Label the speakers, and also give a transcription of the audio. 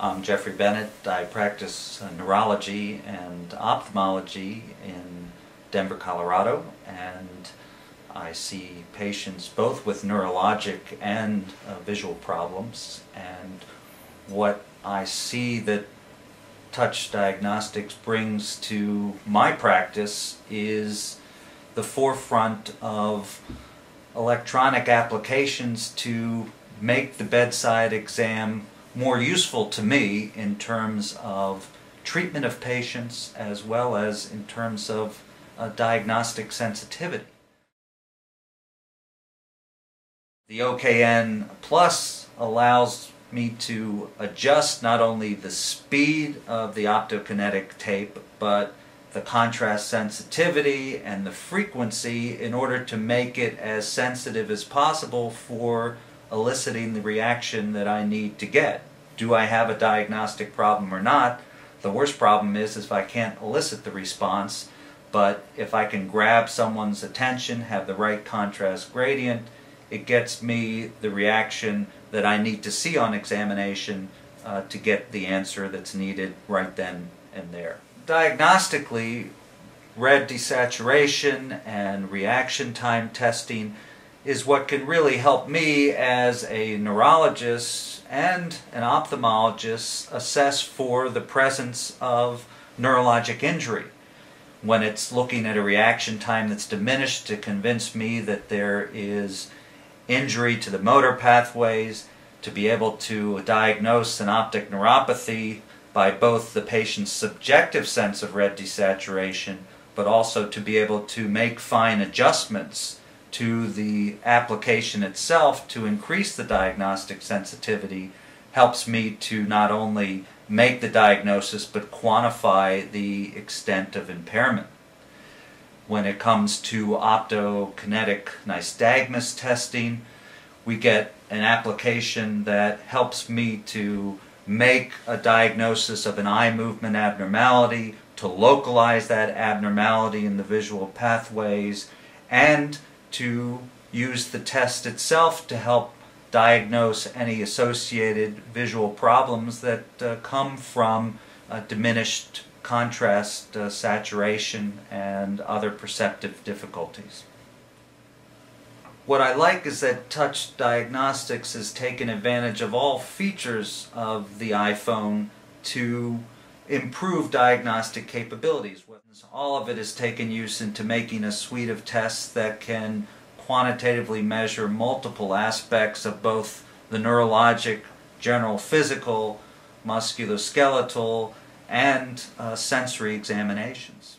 Speaker 1: I'm Jeffrey Bennett. I practice neurology and ophthalmology in Denver, Colorado, and I see patients both with neurologic and visual problems. And what I see that touch diagnostics brings to my practice is the forefront of electronic applications to make the bedside exam more useful to me in terms of treatment of patients as well as in terms of diagnostic sensitivity. The OKN Plus allows me to adjust not only the speed of the optokinetic tape but the contrast sensitivity and the frequency in order to make it as sensitive as possible for eliciting the reaction that I need to get. Do I have a diagnostic problem or not? The worst problem is if I can't elicit the response, but if I can grab someone's attention, have the right contrast gradient, it gets me the reaction that I need to see on examination to get the answer that's needed right then and there. Diagnostically, red desaturation and reaction time testing is what can really help me as a neurologist and an ophthalmologist assess for the presence of neurologic injury. When it's looking at a reaction time that's diminished to convince me that there is injury to the motor pathways, to be able to diagnose an optic neuropathy by both the patient's subjective sense of red desaturation, but also to be able to make fine adjustments to the application itself to increase the diagnostic sensitivity, helps me to not only make the diagnosis but quantify the extent of impairment. When it comes to optokinetic nystagmus testing, we get an application that helps me to make a diagnosis of an eye movement abnormality, to localize that abnormality in the visual pathways, and to use the test itself to help diagnose any associated visual problems that come from diminished contrast saturation and other perceptive difficulties. What I like is that touch diagnostics has taken advantage of all features of the iPhone to improve diagnostic capabilities. All of it has taken use into making a suite of tests that can quantitatively measure multiple aspects of both the neurologic, general physical, musculoskeletal, and sensory examinations.